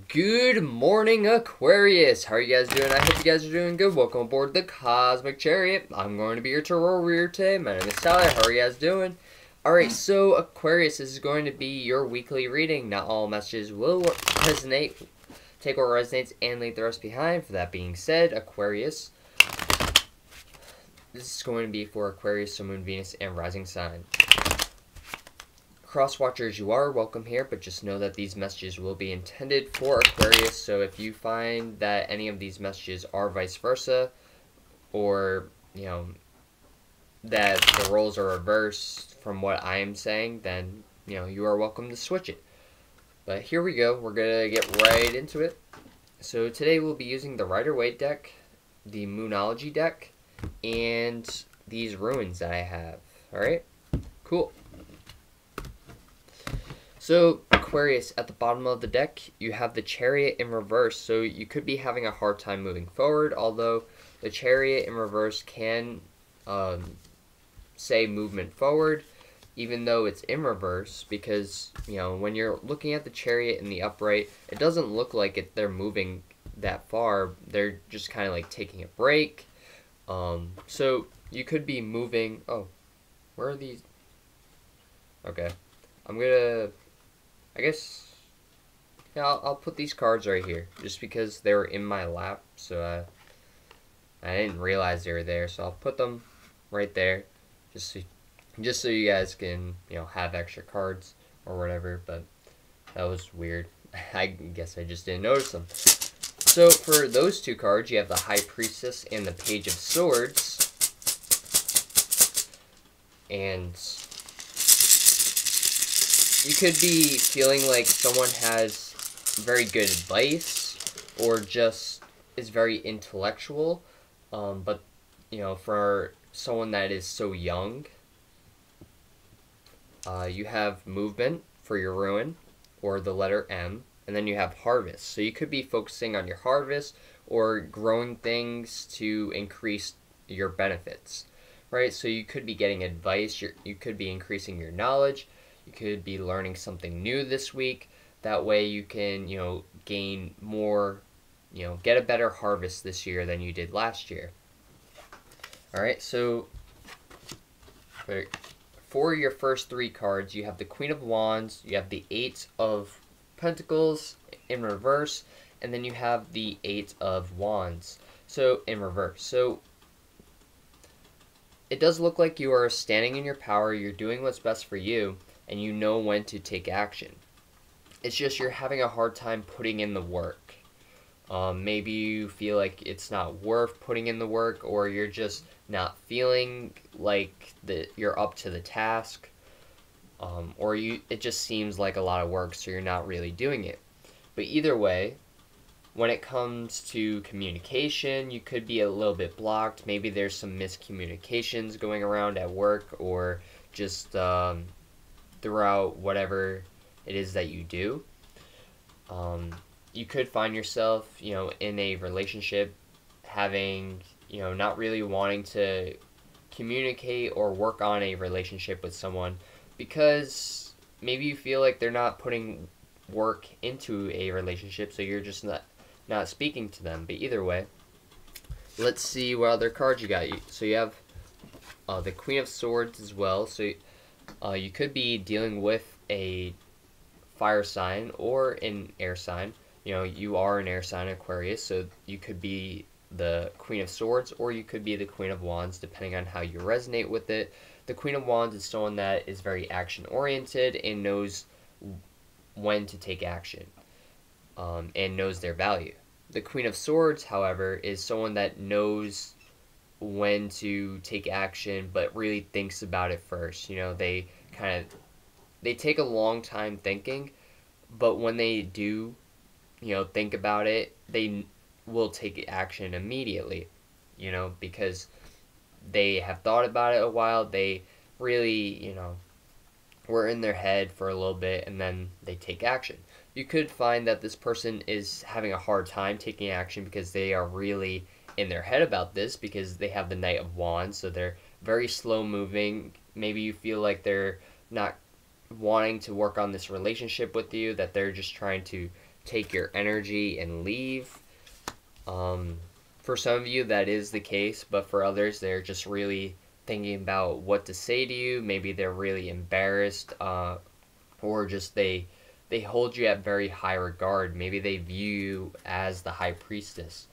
Good morning, Aquarius. How are you guys doing? I hope you guys are doing good. Welcome aboard the Cosmic Chariot. I'm going to be your tarot reader today. My name is Tyler. How are you guys doing? Alright, so Aquarius, this is going to be your weekly reading. Not all messages will resonate. Take what resonates and leave the rest behind. For that being said, Aquarius, this is going to be for Aquarius, Sun, Moon, Venus, and Rising Sign. Cross-watchers, you are welcome here, but just know that these messages will be intended for Aquarius, so if you find that any of these messages are vice versa, or, that the roles are reversed from what I am saying, then, you are welcome to switch it. But here we go. We're going to get right into it. So today we'll be using the Rider-Waite deck, the Moonology deck, and these ruins that I have. Alright? Cool. So, Aquarius, at the bottom of the deck, you have the Chariot in reverse, so you could be having a hard time moving forward, although the Chariot in reverse can say movement forward, even though it's in reverse, because, when you're looking at the Chariot in the upright, it doesn't look like they're moving that far. They're just kind of like taking a break. So, you could be moving... Oh, where are these? Okay. I guess, I'll put these cards right here, just because they were in my lap, so I didn't realize they were there, so I'll put them right there, just so you guys can, have extra cards, or whatever, but that was weird. I guess I just didn't notice them. So, for those two cards, you have the High Priestess and the Page of Swords, and you could be feeling like someone has very good advice or just is very intellectual, but, for someone that is so young, you have Movement for your ruin, or the letter M, and then you have Harvest. So you could be focusing on your harvest or growing things to increase your benefits, right? So you could be getting advice, you could be increasing your knowledge. You could be learning something new this week. That way you can, gain more, get a better harvest this year than you did last year. Alright, so for your first three cards, you have the Queen of Wands, you have the Eight of Pentacles in reverse, and then you have the Eight of Wands, so in reverse. So it does look like you are standing in your power, you're doing what's best for you, and you know when to take action. It's just you're having a hard time putting in the work. Maybe you feel like it's not worth putting in the work, or you're just not feeling like you're up to the task, or it just seems like a lot of work, so you're not really doing it. But either way, when it comes to communication, you could be a little bit blocked. Maybe there's some miscommunications going around at work, or just throughout whatever it is that you do. You could find yourself, in a relationship having, not really wanting to communicate or work on a relationship with someone because maybe you feel like they're not putting work into a relationship, so you're just not speaking to them. But either way, let's see what other cards you got. So you have the Queen of Swords as well, so you could be dealing with a fire sign or an air sign. You are an air sign, Aquarius, so you could be the Queen of Swords or you could be the Queen of Wands, depending on how you resonate with it. The Queen of Wands is someone that is very action-oriented and knows when to take action, and knows their value. The Queen of Swords, however, is someone that knows when to take action but really thinks about it first. They take a long time thinking, but when they do think about it, they will take action immediately, because they have thought about it a while. They really were in their head for a little bit, and then they take action. You could find that this person is having a hard time taking action because they are really in their head about this, because they have the Knight of Wands, so they're very slow moving. Maybe you feel like they're not wanting to work on this relationship with you, that they're just trying to take your energy and leave. For some of you, that is the case, but for others, they're just really thinking about what to say to you. Maybe they're really embarrassed, or just they hold you at very high regard. Maybe they view you as the high priestess,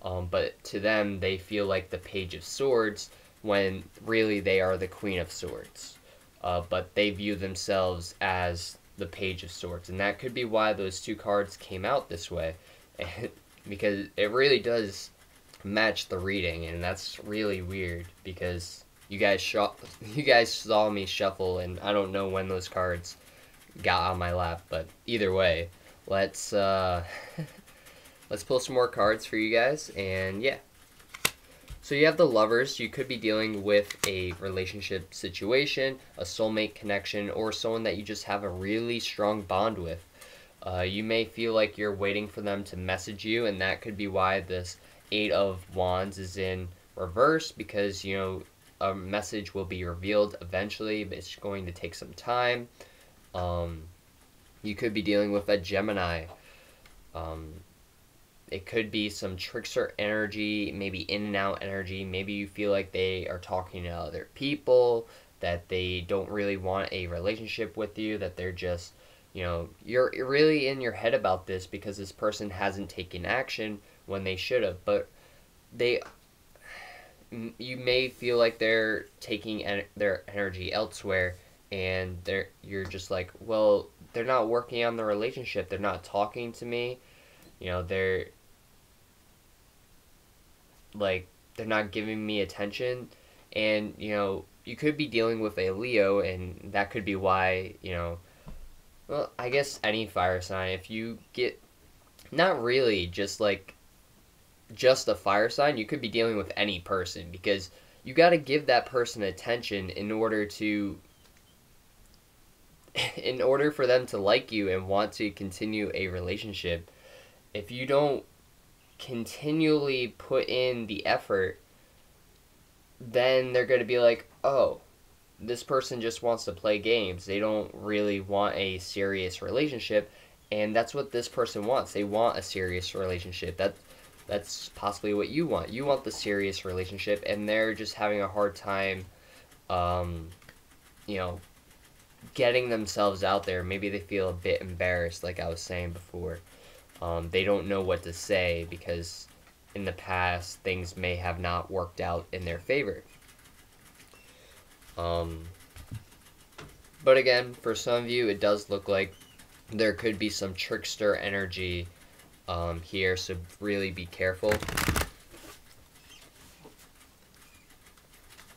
but to them, they feel like the Page of Swords when really they are the Queen of Swords. But they view themselves as the Page of Swords, and that could be why those two cards came out this way, because it really does match the reading, and that's really weird because you guys saw me shuffle, and I don't know when those cards got on my lap, but either way, let's let's pull some more cards for you guys, and yeah. So you have the Lovers. You could be dealing with a relationship situation, a soulmate connection, or someone that you just have a really strong bond with. You may feel like you're waiting for them to message you, and that could be why this Eight of Wands is in reverse, because, you know, a message will be revealed eventually, but it's going to take some time. You could be dealing with a Gemini. It could be some trickster energy, maybe in and out energy. Maybe you feel like they are talking to other people, that they don't really want a relationship with you, that they're just, you know, you're really in your head about this because this person hasn't taken action when they should have. But you may feel like they're taking their energy elsewhere, and you're just like, well, they're not working on the relationship. They're not talking to me. You know, they're not giving me attention. And, you know, you could be dealing with a Leo, and that could be why, you know, well, I guess any fire sign, if you get, not really just a fire sign, you could be dealing with any person, because you got to give that person attention in order for them to like you and want to continue a relationship. If you don't continually put in the effort, then they're going to be like, oh, this person just wants to play games. They don't really want a serious relationship, and that's what this person wants. They want a serious relationship. That's possibly what you want. You want the serious relationship, and they're just having a hard time, you know, getting themselves out there. Maybe they feel a bit embarrassed, like I was saying before. They don't know what to say because in the past things may have not worked out in their favor. But again, for some of you, it does look like there could be some trickster energy here, so really be careful.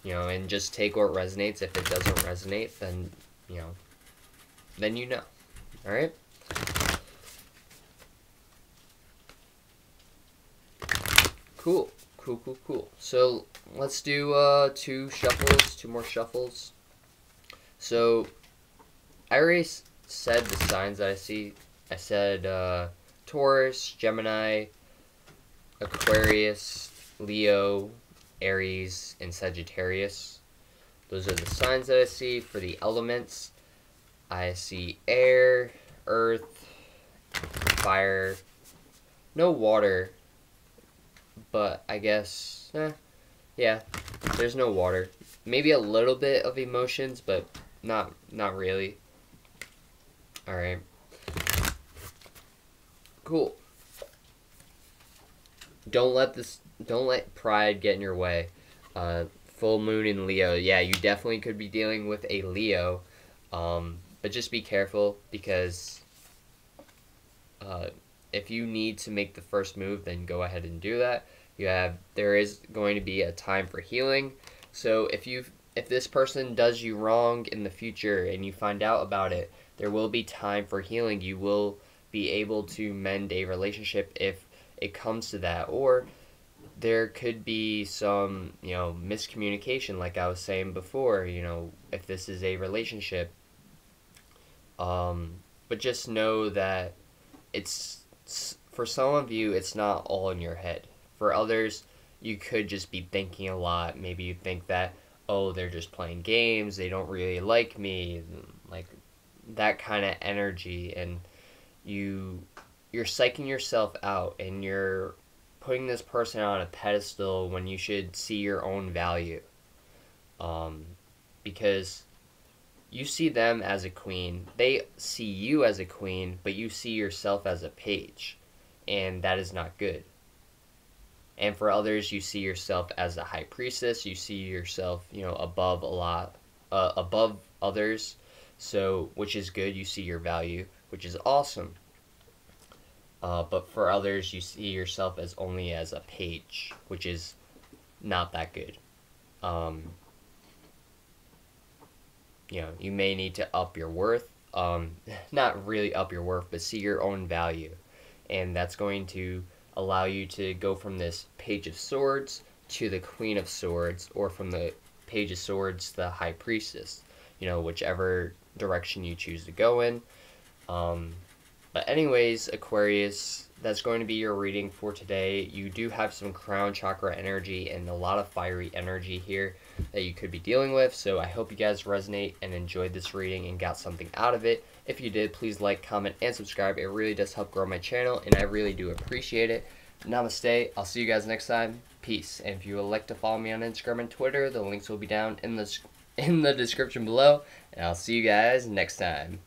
You know, and just take what resonates. If it doesn't resonate, then, you know. Alright? Cool. So, let's do two more shuffles. So, I already said the signs that I see. I said Taurus, Gemini, Aquarius, Leo, Aries, and Sagittarius. Those are the signs that I see. For the elements, I see air, earth, fire, no water, but I guess, yeah, there's no water. Maybe a little bit of emotions, but not really. Alright. Cool. Don't let pride get in your way. Full moon in Leo. Yeah, you definitely could be dealing with a Leo. But just be careful, because if you need to make the first move, then go ahead and do that. There is going to be a time for healing. So if this person does you wrong in the future and you find out about it, there will be time for healing. You will be able to mend a relationship if it comes to that. Or there could be some, you know, miscommunication, like I was saying before, you know, if this is a relationship. But just know that for some of you, it's not all in your head. For others, you could just be thinking a lot. Maybe you think that, oh, they're just playing games, they don't really like me, like that kind of energy, and you you're psyching yourself out and you're putting this person on a pedestal when you should see your own value. Because you see them as a queen, they see you as a queen, but you see yourself as a page, and that is not good. And for others, you see yourself as a high priestess, you see yourself, above above others, so, which is good, you see your value, which is awesome. But for others, you see yourself as only as a page, which is not that good. You may need to up your worth. Not really up your worth, but see your own value. And that's going to allow you to go from this Page of Swords to the Queen of Swords, or from the Page of Swords to the High Priestess. Whichever direction you choose to go in. But anyways, Aquarius, that's going to be your reading for today. You do have some crown chakra energy and a lot of fiery energy here that you could be dealing with. So I hope you guys resonate and enjoyed this reading and got something out of it. If you did, please like, comment, and subscribe. It really does help grow my channel, and I really do appreciate it. Namaste. I'll see you guys next time. Peace. And if you would like to follow me on Instagram and Twitter, the links will be down in the description below. And I'll see you guys next time.